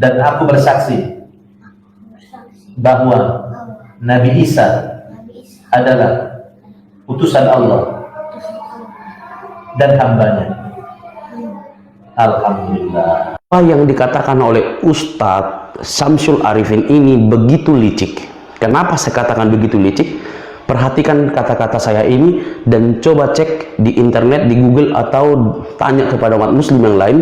Dan aku bersaksi bahwa Nabi Isa adalah utusan Allah dan hambanya. Alhamdulillah. Apa yang dikatakan oleh Ustadz Syamsul Arifin ini begitu licik. Kenapa saya katakan begitu licik? Perhatikan kata-kata saya ini dan coba cek di internet, di Google, atau tanya kepada umat muslim yang lain,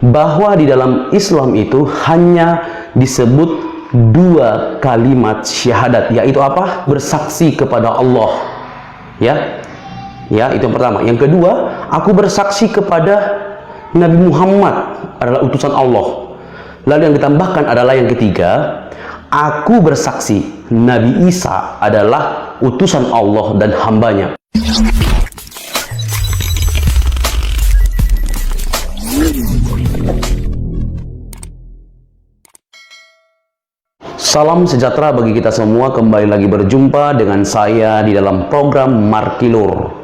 bahwa di dalam Islam itu hanya disebut 2 kalimat syahadat, yaitu apa? Bersaksi kepada Allah. Ya, itu yang pertama. Yang kedua, aku bersaksi kepada Nabi Muhammad adalah utusan Allah. Lalu yang ditambahkan adalah yang ketiga, aku bersaksi Nabi Isa adalah utusan Allah dan hambanya. Salam sejahtera bagi kita semua, kembali lagi berjumpa dengan saya di dalam program Markilur.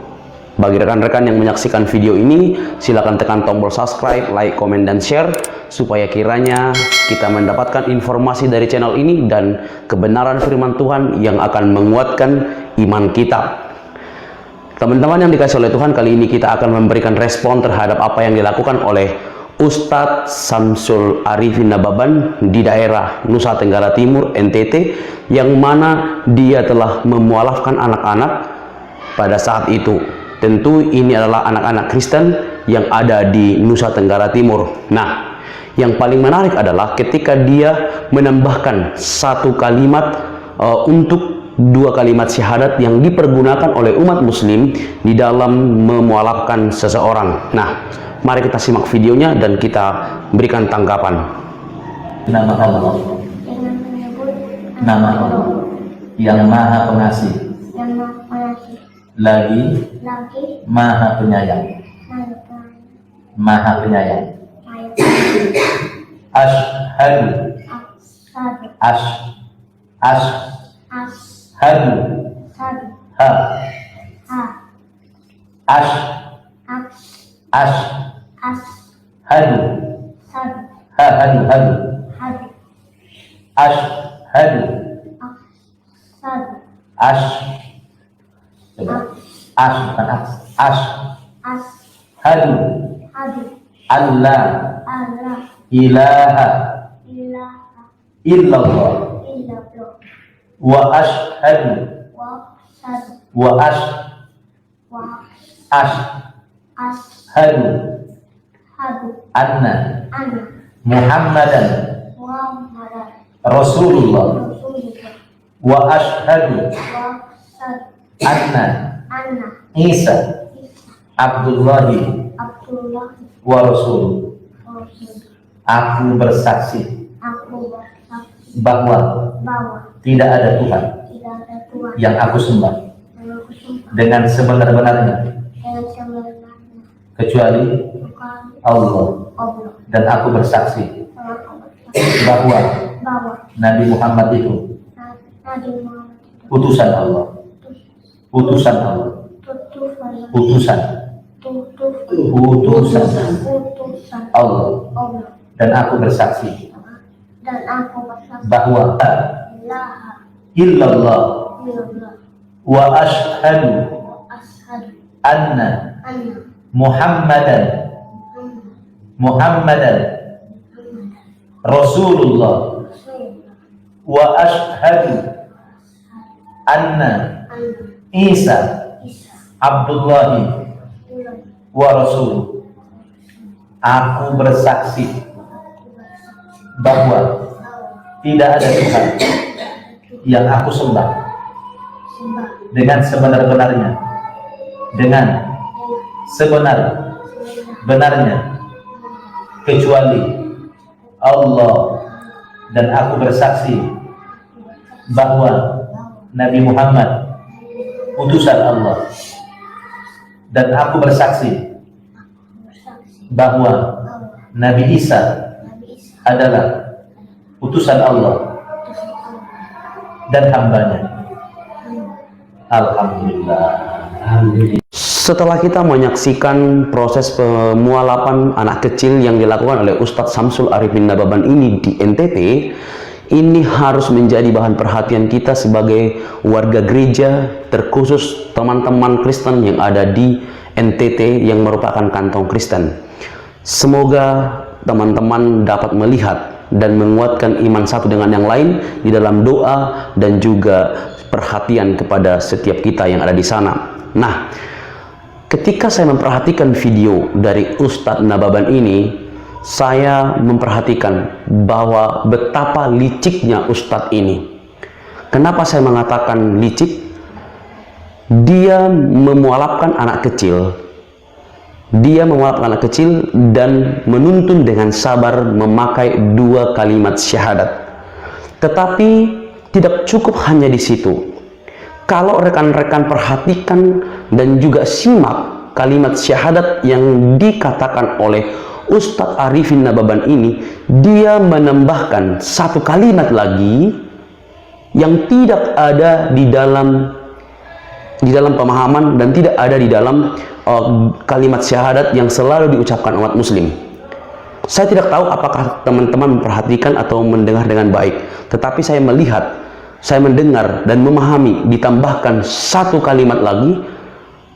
Bagi rekan-rekan yang menyaksikan video ini, silakan tekan tombol subscribe, like, komen, dan share, supaya kiranya kita mendapatkan informasi dari channel ini dan kebenaran firman Tuhan yang akan menguatkan iman kita. Teman-teman yang dikasih oleh Tuhan, kali ini kita akan memberikan respon terhadap apa yang dilakukan oleh Ustadz Syamsul Arifin Nababan di daerah Nusa Tenggara Timur, NTT, yang mana dia telah memualafkan anak-anak pada saat itu. Tentu ini adalah anak-anak Kristen yang ada di Nusa Tenggara Timur. Nah, yang paling menarik adalah ketika dia menambahkan 1 kalimat untuk 2 kalimat syahadat yang dipergunakan oleh umat muslim di dalam memualafkan seseorang. Nah, mari kita simak videonya dan kita berikan tanggapan. Nama Allah, nama Allah yang Maha Pengasih, lagi Maha Penyayang, Maha Penyayang. Ashhadu, ashhadu, ha, ashhadu, hadu, ashhadu, bukan ashhadu alla ilaha illallah wa ashhadu anna Muhammadan Rasulullah wa ashhadu anna Isa Abdullahi wa Rasul. Aku bersaksi bahwa tidak ada Tuhan yang aku sembah dengan sebenar-benarnya kecuali Allah, dan aku bersaksi bahwa Nabi Muhammad itu utusan Allah, utusan Allah, utusan Allah, dan aku bersaksi bahwa illallah wa ashhadu anna Muhammadan Rasulullah wa ashhadu anna Isa Abdullahi wa Rasul. Aku bersaksi bahwa tidak ada Tuhan yang aku sembah dengan sebenar-benarnya, dengan sebenar-benarnya kecuali Allah, dan aku bersaksi bahwa Nabi Muhammad utusan Allah, dan aku bersaksi bahwa Nabi Isa adalah utusan Allah dan hambanya. Alhamdulillah. Setelah kita menyaksikan proses pemualapan anak kecil yang dilakukan oleh Ustadz Samsul Arifin Nababan ini di NTT, ini harus menjadi bahan perhatian kita sebagai warga gereja, terkhusus teman-teman Kristen yang ada di NTT yang merupakan kantong Kristen. Semoga teman-teman dapat melihat dan menguatkan iman satu dengan yang lain di dalam doa dan juga perhatian kepada setiap kita yang ada di sana. Nah, ketika saya memperhatikan video dari Ustadz Nababan ini, saya memperhatikan bahwa betapa liciknya Ustadz ini. Kenapa saya mengatakan licik? Dia memualafkan anak kecil. Dia memualafkan anak kecil dan menuntun dengan sabar memakai 2 kalimat syahadat. Tetapi tidak cukup hanya di situ. Kalau rekan-rekan perhatikan dan juga simak kalimat syahadat yang dikatakan oleh Ustadz Arifin Nababan ini, dia menambahkan 1 kalimat lagi yang tidak ada di dalam pemahaman dan tidak ada di dalam kalimat syahadat yang selalu diucapkan umat muslim. Saya tidak tahu apakah teman-teman memperhatikan atau mendengar dengan baik, tetapi saya melihat, saya mendengar dan memahami ditambahkan 1 kalimat lagi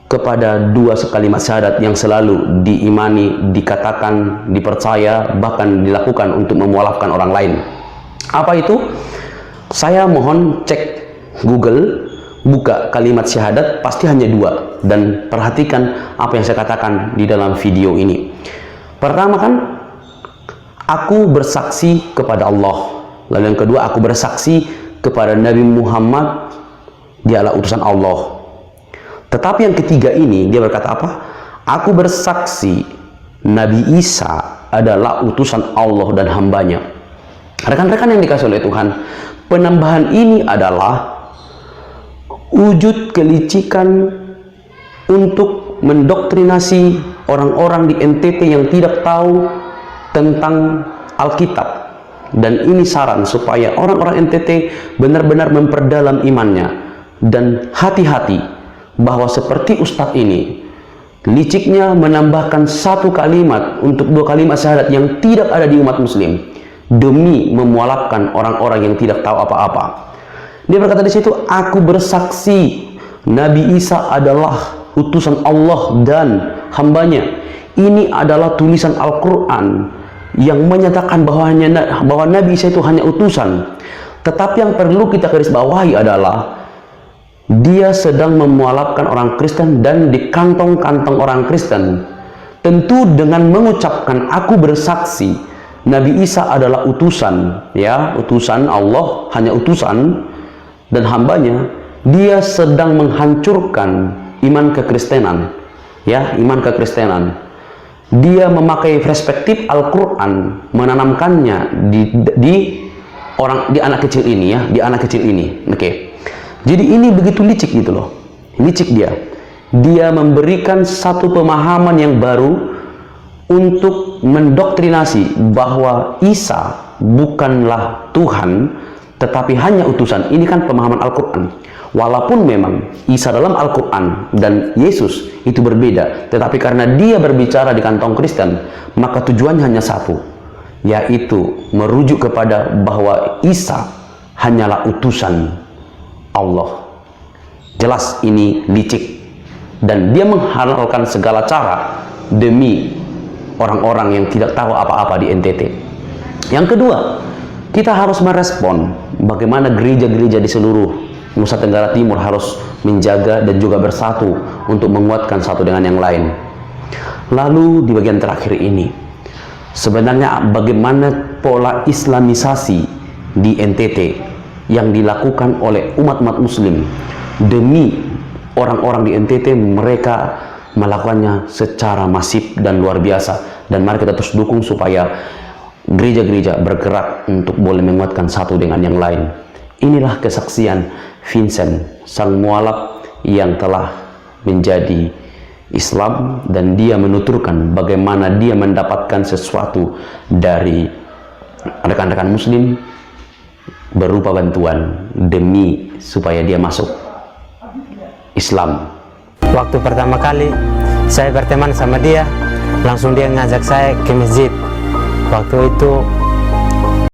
kepada 2 kalimat syahadat yang selalu diimani, dikatakan, dipercaya, bahkan dilakukan untuk memualafkan orang lain. Apa itu? Saya mohon cek Google, buka kalimat syahadat, pasti hanya 2, dan perhatikan apa yang saya katakan di dalam video ini. Pertama kan, aku bersaksi kepada Allah. Lalu yang kedua, aku bersaksi kepada Nabi Muhammad, dialah utusan Allah. Tetapi yang ketiga ini, dia berkata apa? Aku bersaksi Nabi Isa adalah utusan Allah dan hambanya. Rekan-rekan yang dikasih oleh Tuhan, penambahan ini adalah wujud kelicikan untuk mendoktrinasi orang-orang di NTT yang tidak tahu tentang Alkitab. Dan ini saran supaya orang-orang NTT benar-benar memperdalam imannya dan hati-hati bahwa seperti Ustadz ini, liciknya menambahkan 1 kalimat untuk 2 kalimat syahadat yang tidak ada di umat muslim demi memualafkan orang-orang yang tidak tahu apa-apa. Dia berkata di situ, aku bersaksi Nabi Isa adalah utusan Allah dan hambanya. Ini adalah tulisan Al-Quran yang menyatakan bahwa Nabi Isa itu hanya utusan. Tetapi yang perlu kita garis bawahi adalah dia sedang memualafkan orang Kristen dan di kantong-kantong orang Kristen. Tentu dengan mengucapkan aku bersaksi Nabi Isa adalah utusan, ya, utusan Allah, hanya utusan dan hambanya, dia sedang menghancurkan iman kekristenan, ya, iman kekristenan. Dia memakai perspektif Al-Quran, menanamkannya di anak kecil ini, ya, di anak kecil ini. Oke. Jadi ini begitu licik gitu loh. Licik dia. Dia memberikan satu pemahaman yang baru untuk mendoktrinasi bahwa Isa bukanlah Tuhan, tetapi hanya utusan. Ini kan pemahaman Al-Quran. Walaupun memang Isa dalam Al-Quran dan Yesus itu berbeda, tetapi karena dia berbicara di kantong Kristen, maka tujuannya hanya satu, yaitu merujuk kepada bahwa Isa hanyalah utusan Allah. Jelas ini licik, dan dia menghalalkan segala cara demi orang-orang yang tidak tahu apa-apa di NTT. Yang kedua, kita harus merespon bagaimana gereja-gereja di seluruh Nusa Tenggara Timur harus menjaga dan juga bersatu untuk menguatkan satu dengan yang lain. Lalu di bagian terakhir ini, sebenarnya bagaimana pola islamisasi di NTT yang dilakukan oleh umat-umat muslim demi orang-orang di NTT, mereka melakukannya secara masif dan luar biasa, dan mari kita terus dukung supaya gereja-gereja bergerak untuk boleh menguatkan satu dengan yang lain. Inilah kesaksian Vincent, sang mualaf yang telah menjadi Islam, dan dia menuturkan bagaimana dia mendapatkan sesuatu dari rekan-rekan muslim berupa bantuan demi supaya dia masuk Islam. Waktu pertama kali saya berteman sama dia, langsung dia ngajak saya ke masjid. Waktu itu